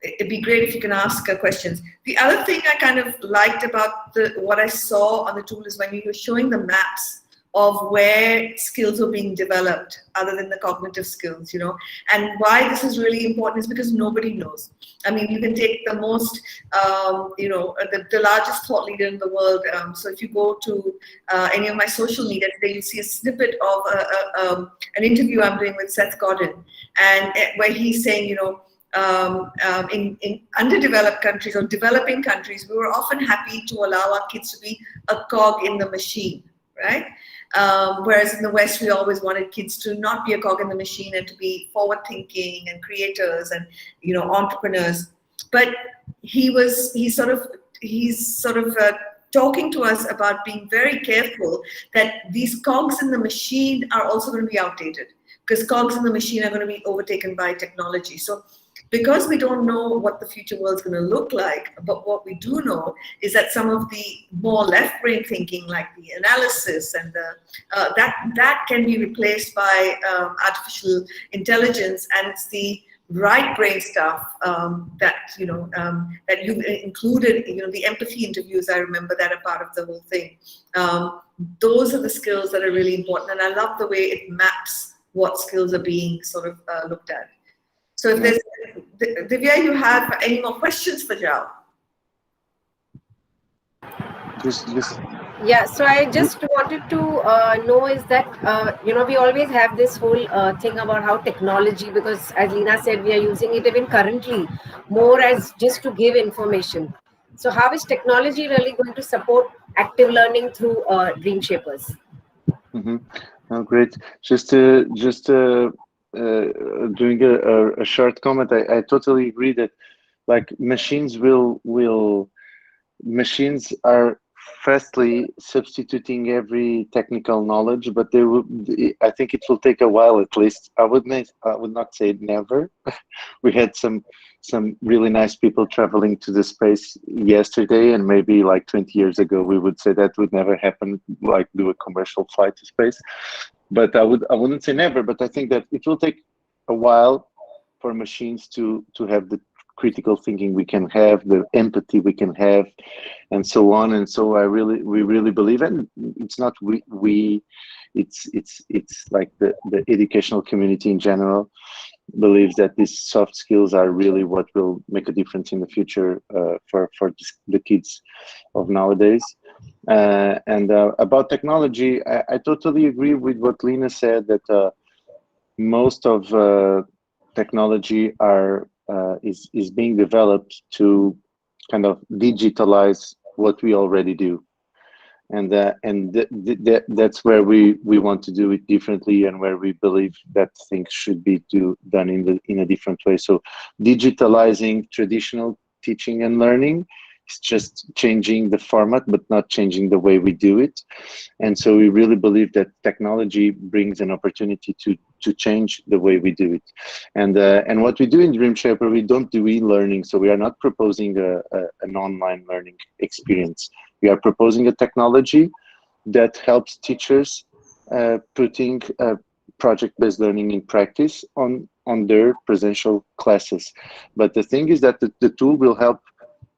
Speaker 2: it'd be great if you can ask questions. The other thing I kind of liked about what I saw on the tool is when you were showing the maps of where skills are being developed other than the cognitive skills, and why this is really important is because nobody knows. I mean, you can take the most, the largest thought leader in the world. So if you go to any of my social media today, you'll see a snippet of an interview I'm doing with Seth Godin, and where he's saying, in underdeveloped countries or developing countries, we were often happy to allow our kids to be a cog in the machine, right? Whereas in the West, we always wanted kids to not be a cog in the machine and to be forward-thinking and creators and entrepreneurs. But he's sort of talking to us about being very careful that these cogs in the machine are also going to be outdated, because cogs in the machine are going to be overtaken by technology. So because we don't know what the future world's going to look like, but what we do know is that some of the more left brain thinking, like the analysis and that can be replaced by artificial intelligence, and it's the right brain stuff that you've included. The empathy interviews, I remember that are part of the whole thing. Those are the skills that are really important, and I love the way it maps what skills are being sort of looked at. So if there's, Divya, you have any more questions for Zhao?
Speaker 3: Yeah, so I just wanted to know is that, we always have this whole thing about how technology, because as Leena said, we are using it even currently more as just to give information. So how is technology really going to support active learning through Dream Shapers?
Speaker 4: Mm-hmm. Oh, great. Just doing a short comment, I totally agree that like machines machines are fastly substituting every technical knowledge, but I think it will take a while at least. I would not say never. We had some some really nice people traveling to the space yesterday, and maybe like 20 years ago we would say that would never happen, like do a commercial flight to space. But I wouldn't say never, but I think that it will take a while for machines to have the critical thinking we can have, the empathy we can have, and so on. And so we really believe, and it's not it's like the educational community in general believes that these soft skills are really what will make a difference in the future for the kids of nowadays. And about technology, I totally agree with what Lina said, that most of technology is being developed to kind of digitalize what we already do, and that's where we want to do it differently, and where we believe that things should be done in a different way. So digitalizing traditional teaching and learning is just changing the format, but not changing the way we do it. And so we really believe that technology brings an opportunity to change the way we do it. And what we do in Dream Shaper, we don't do e-learning, so we are not proposing an online learning experience. We are proposing a technology that helps teachers putting project-based learning in practice on their presential classes. But the thing is that the tool will help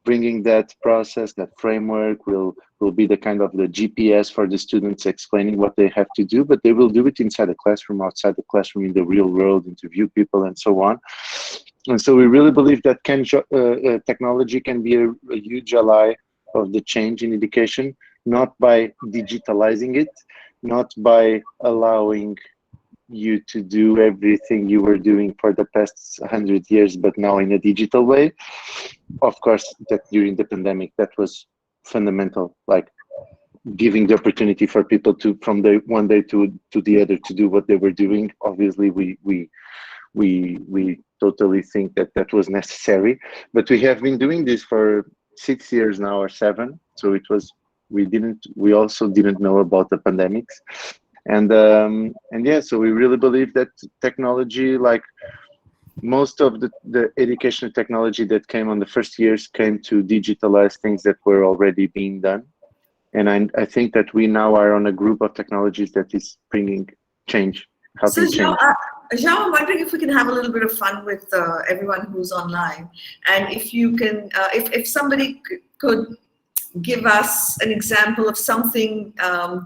Speaker 4: bringing that process, that framework will be the kind of the GPS for the students, explaining what they have to do, but they will do it inside the classroom, outside the classroom, in the real world, interview people, and so on. And so we really believe that technology can be a huge ally of the change in education, not by digitalizing it, not by allowing you to do everything you were doing for the past 100 years, but now in a digital way. Of course, that during the pandemic, that was fundamental, like giving the opportunity for people to, from the one day to the other, to do what they were doing. Obviously, we totally think that was necessary, but we have been doing this for 6 years now, or 7. So it was, we also didn't know about the pandemics. And yeah, so we really believe that technology, like most of the educational technology that came on the first years, came to digitalize things that were already being done. And I think that we now are on a group of technologies that is bringing change, helping change.
Speaker 2: Jean, I'm wondering if we can have a little bit of fun with everyone who's online, and if you can, if somebody could give us an example of something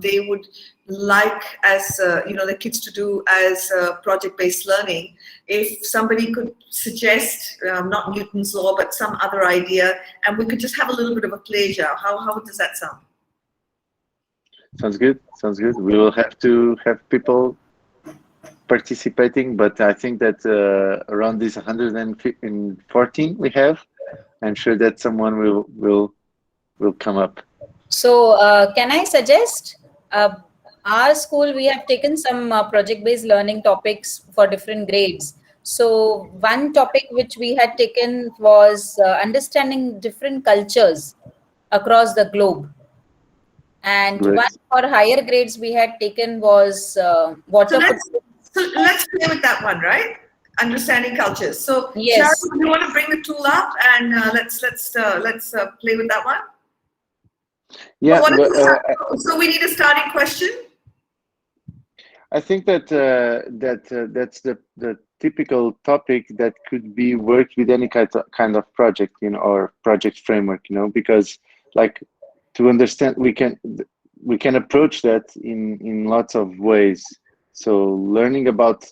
Speaker 2: they would like as the kids to do as project-based learning. If somebody could suggest not Newton's law but some other idea, and we could just have a little bit of a play, how does that sound?
Speaker 4: Sounds good. Sounds good. We will have to have people participating, but I think that around these 114 we have, I'm sure that someone will come up.
Speaker 1: So can I suggest, our school, we have taken some project-based learning topics for different grades. So one topic which we had taken was understanding different cultures across the globe. And
Speaker 4: Great.
Speaker 1: one for higher grades we had taken was water.
Speaker 2: So let's play with that one, right? Understanding cultures. So
Speaker 1: Yes.
Speaker 2: Sharon, you want to bring the tool up, and let's play with that one.
Speaker 4: Yeah.
Speaker 2: So we need a starting question.
Speaker 4: I think that that's the typical topic that could be worked with any kind of project, or project framework, because like to understand, we can approach that in lots of ways. So learning about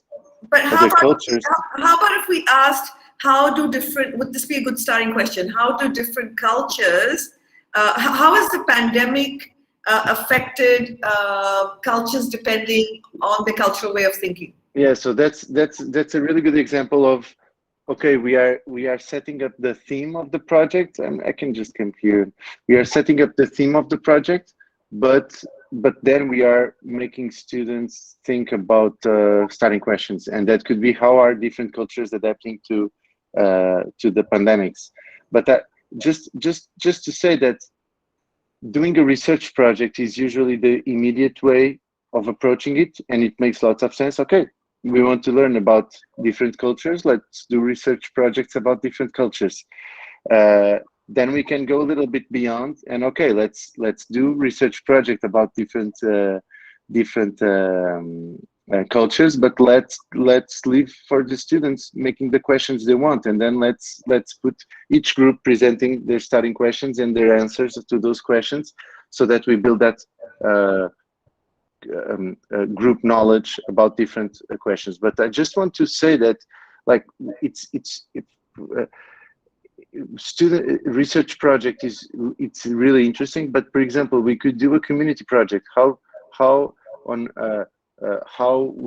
Speaker 4: other cultures.
Speaker 2: How about if we asked, would this be a good starting question? How do different cultures, how has the pandemic affected cultures depending on the cultural way of thinking?
Speaker 4: Yeah, so that's a really good example of, okay, we are setting up the theme of the project, and I can just come here. We are setting up the theme of the project, but then we are making students think about starting questions, and that could be how are different cultures adapting to the pandemics. But just to say that doing a research project is usually the immediate way of approaching it, and it makes lots of sense. Okay, we want to learn about different cultures. Let's do research projects about different cultures. Then we can go a little bit beyond, and okay, let's do research project about different cultures, but let's leave for the students making the questions they want, and then let's put each group presenting their starting questions and their answers to those questions, so that we build that group knowledge about different questions. But I just want to say that, like, student research project it's really interesting, but for example, we could do a community project, how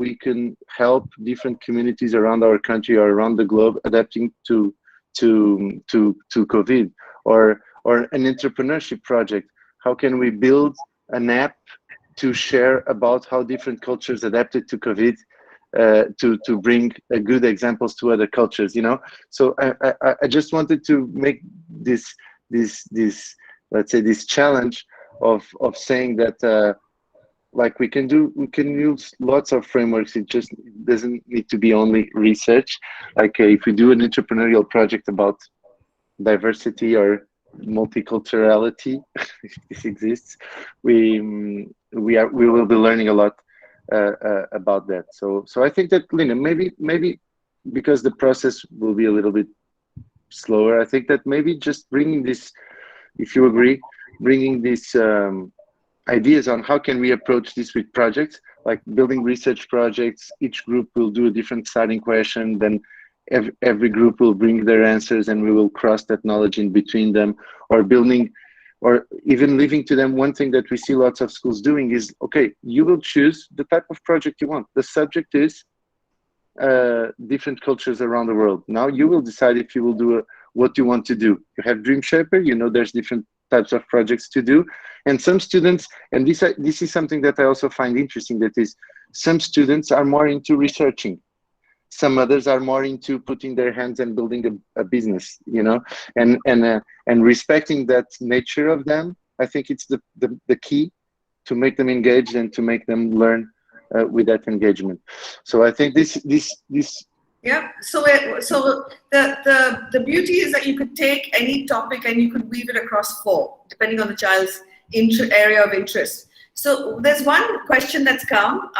Speaker 4: we can help different communities around our country or around the globe adapting to COVID, or an entrepreneurship project. How can we build an app to share about how different cultures adapted to COVID, to bring good examples to other cultures, you know? So I just wanted to make this let's say this challenge of saying that like we can use lots of frameworks. It just doesn't need to be only research. Like if we do an entrepreneurial project about diversity or multiculturality, if this exists, we will be learning a lot about that. So I think that, Lina, maybe because the process will be a little bit slower, I think that maybe just bringing this, if you agree, bringing this ideas on how can we approach this with projects, like building research projects. Each group will do a different starting question, then every group will bring their answers, and we will cross that knowledge in between them, or building, or even leaving to them. One thing that we see lots of schools doing is, okay, you will choose the type of project you want. The subject is different cultures around the world. Now you will decide if you will do what you want to do. You have Dream Shaper, you know, there's different types of projects to do. And some students, and this is something that I also find interesting, that is, some students are more into researching. Some others are more into putting their hands and building a business, you know, and respecting that nature of them. I think it's the key to make them engaged and to make them learn with that engagement. So I think this.
Speaker 2: Yeah. So the beauty is that you could take any topic and you could weave it across 4, depending on the child's area of interest. So there's one question that's come.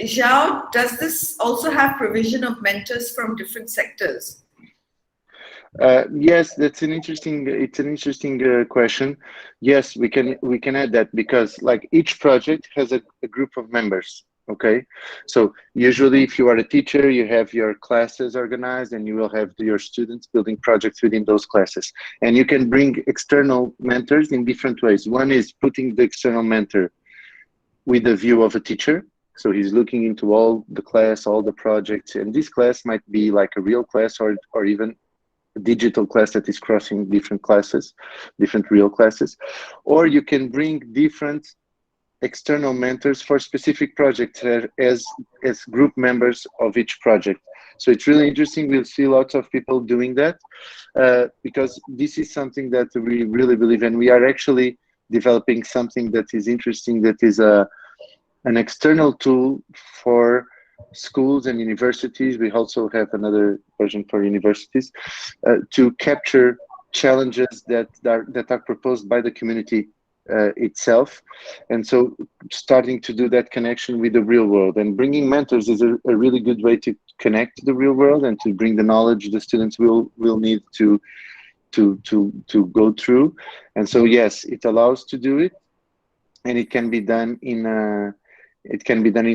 Speaker 2: Zhao, does this also have provision of mentors from different sectors?
Speaker 4: Yes, that's an interesting question. Yes, we can add that, because like each project has a group of members. Okay, so usually if you are a teacher, you have your classes organized, and you will have your students building projects within those classes, and you can bring external mentors in different ways. One is putting the external mentor with the view of a teacher. So he's looking into all the class, all the projects, and this class might be like a real class, or even a digital class that is crossing different classes, different real classes. Or you can bring different external mentors for specific projects as group members of each project. So it's really interesting. We'll see lots of people doing that because this is something that we really believe in. We are actually developing something that is interesting, that is an external tool for schools and universities. We also have another version for universities to capture challenges that are proposed by the community itself. And so starting to do that connection with the real world, and bringing mentors is a really good way to connect to the real world and to bring the knowledge the students will need to go through. And so yes, it allows to do it, and it can be done in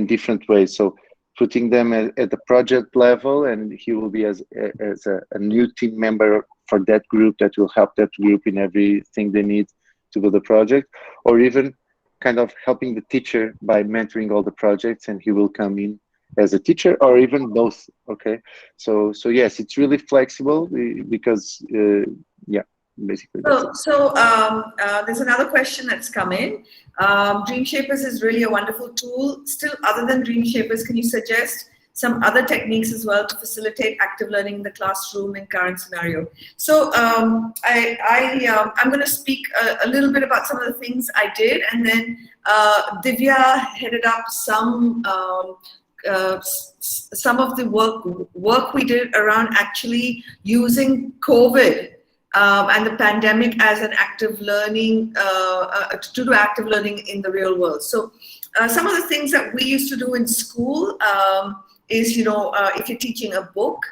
Speaker 4: different ways. So putting them at the project level, and he will be as a new team member for that group that will help that group in everything they need to build the project, or even kind of helping the teacher by mentoring all the projects, and he will come in as a teacher, or even both. Okay, so yes, it's really flexible because yeah, basically.
Speaker 2: So there's another question that's come in. Dream Shapers is really a wonderful tool. Still, other than Dream Shapers, can you suggest some other techniques as well to facilitate active learning in the classroom in current scenario. So I'm going to speak a little bit about some of the things I did, and then Divya headed up some of the work we did around actually using COVID and the pandemic as an active learning, to do active learning in the real world. So some of the things that we used to do in school is, if you're teaching a book,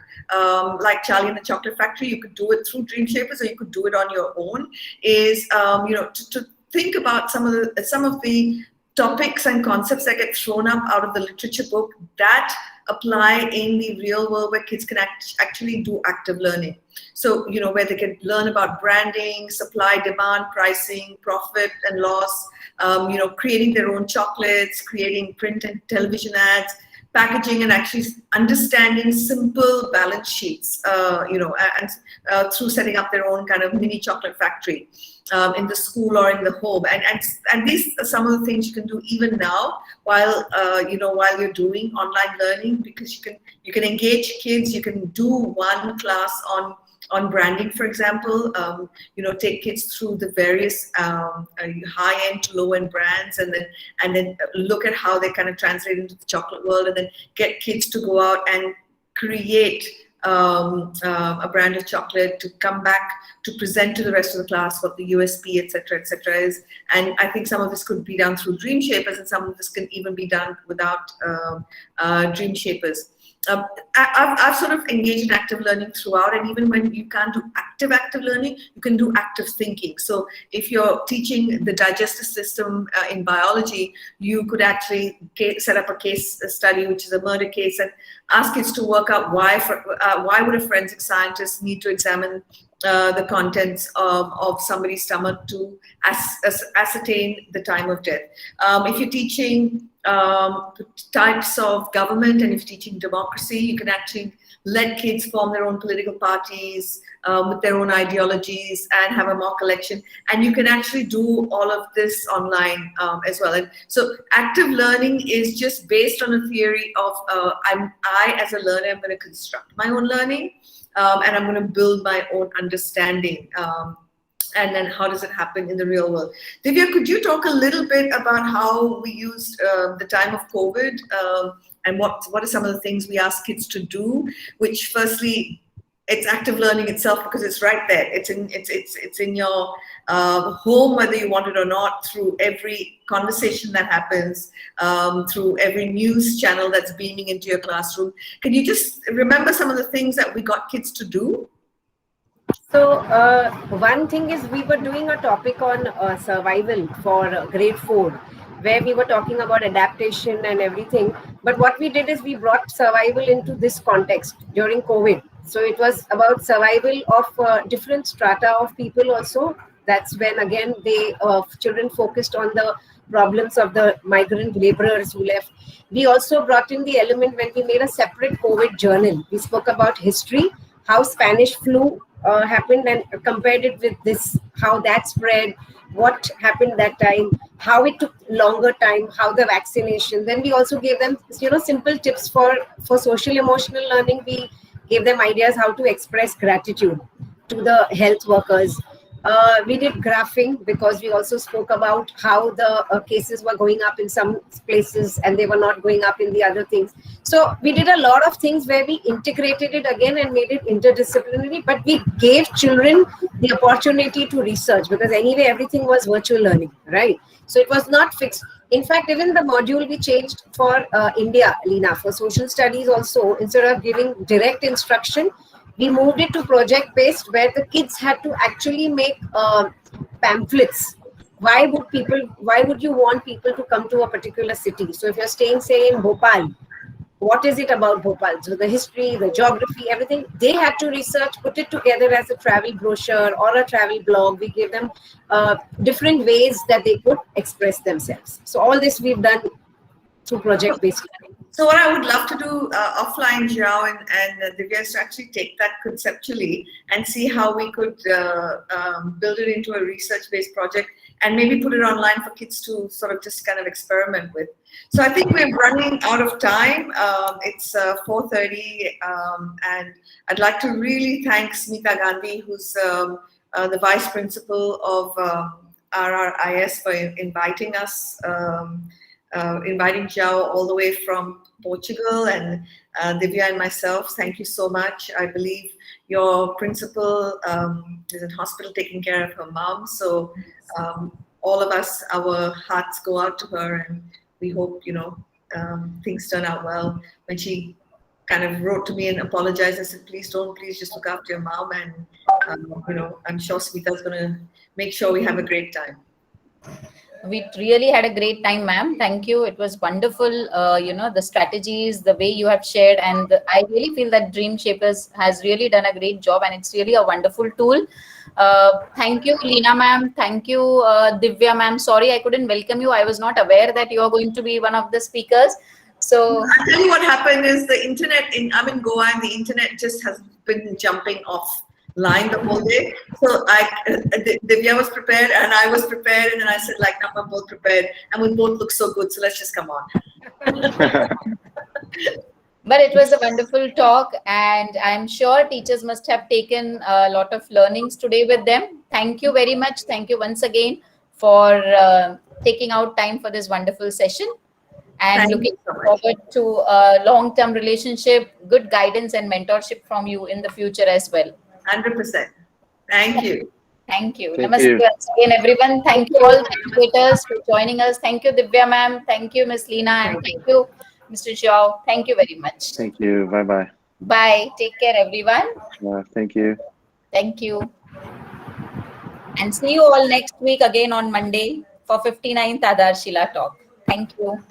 Speaker 2: like Charlie and the Chocolate Factory, you could do it through Dream Shapers, or you could do it on your own, is, to think about some of the topics and concepts that get thrown up out of the literature book that apply in the real world, where kids can actually do active learning. So, where they can learn about branding, supply, demand, pricing, profit and loss, creating their own chocolates, creating print and television ads, packaging, and actually understanding simple balance sheets, and through setting up their own kind of mini chocolate factory in the school or in the home. And these are some of the things you can do even now while you're doing online learning, because you can engage kids. You can do one class on branding, for example, take kids through the various high-end to low-end brands, and then look at how they kind of translate into the chocolate world, and then get kids to go out and create a brand of chocolate, to come back to present to the rest of the class what the USP, etc., is. And I think some of this could be done through Dream Shapers, and some of this can even be done without Dream Shapers. I've sort of engaged in active learning throughout, and even when you can't do active learning, you can do active thinking. So if you're teaching the digestive system in biology, you could actually set up a case study, which is a murder case, and ask kids to work out why would a forensic scientist need to examine the contents of somebody's stomach to ascertain the time of death. If you're teaching types of government, and if you're teaching democracy, you can actually let kids form their own political parties with their own ideologies and have a mock election. And you can actually do all of this online as well. And so active learning is just based on a theory of I as a learner, I'm going to construct my own learning, and I'm going to build my own understanding. And then how does it happen in the real world? Divya, could you talk a little bit about how we used the time of COVID, and what are some of the things we ask kids to do, which firstly, it's active learning itself because it's right there. It's in your home, whether you want it or not, through every conversation that happens, through every news channel that's beaming into your classroom. Can you just remember some of the things that we got kids to do?
Speaker 3: So one thing is, we were doing a topic on survival for grade 4, where we were talking about adaptation and everything. But what we did is we brought survival into this context during COVID. So it was about survival of different strata of people also. That's when again children focused on the problems of the migrant laborers who left. We also brought in the element when we made a separate COVID journal. We spoke about history, how Spanish flu happened, and compared it with this, how that spread, what happened that time, how it took longer time, how the vaccination. Then we also gave them, simple tips for social emotional learning. We gave them ideas how to express gratitude to the health workers. We did graphing, because we also spoke about how the cases were going up in some places and they were not going up in the other things. So we did a lot of things where we integrated it again and made it interdisciplinary, but we gave children the opportunity to research, because anyway, everything was virtual learning, right? So it was not fixed. In fact, even the module we changed for India, Leena, for social studies also, instead of giving direct instruction, we moved it to project-based, where the kids had to actually make pamphlets. Why would you want people to come to a particular city? So if you're staying, say, in Bhopal, what is it about Bhopal? So the history, the geography, everything, they had to research, put it together as a travel brochure or a travel blog. We gave them different ways that they could express themselves. So all this we've done through project-based learning.
Speaker 2: So what I would love to do offline, Jiao and Divya, is to actually take that conceptually and see how we could build it into a research-based project, and maybe put it online for kids to sort of just kind of experiment with. So I think we're running out of time. It's 4:30, and I'd like to really thank Smita Gandhi, who's the Vice Principal of RRIS, for inviting us, inviting Zhao all the way from Portugal, and Divya and myself. Thank you so much. I believe your principal is in hospital taking care of her mom. So all of us, our hearts go out to her, and we hope, things turn out well. When she kind of wrote to me and apologized, I said, please just look after your mom. And, I'm sure Smita's going to make sure we have a great time.
Speaker 1: We really had a great time, ma'am. Thank you. It was wonderful. The strategies, the way you have shared, and I really feel that Dream Shapers has really done a great job, and it's really a wonderful tool. Thank you, Leena ma'am. Thank you, Divya ma'am. Sorry, I couldn't welcome you. I was not aware that you are going to be one of the speakers. So
Speaker 2: I'll tell you what happened is the internet I'm in Goa, and the internet just has been jumping off line the whole day. So Divya was prepared and I was prepared, and then I said, now we're both prepared and we both look so good, so let's just come on.
Speaker 1: But it was a wonderful talk, and I'm sure teachers must have taken a lot of learnings today with them. Thank you very much. Thank you once again for taking out time for this wonderful session, and looking forward to a long-term relationship, good guidance and mentorship from you in the future as well.
Speaker 2: 100%. Thank you.
Speaker 1: Thank you.
Speaker 4: Thank
Speaker 1: Namaste
Speaker 4: you.
Speaker 1: once again, everyone. Thank you all the educators for joining us. Thank you, Divya ma'am. Thank you, Ms. Leena. And thank you, Mr. Zhao. Thank you very much.
Speaker 4: Thank you. Bye-bye.
Speaker 1: Bye. Take care, everyone.
Speaker 4: Thank you.
Speaker 1: Thank you. And see you all next week again on Monday for 59th Aadharshila talk. Thank you.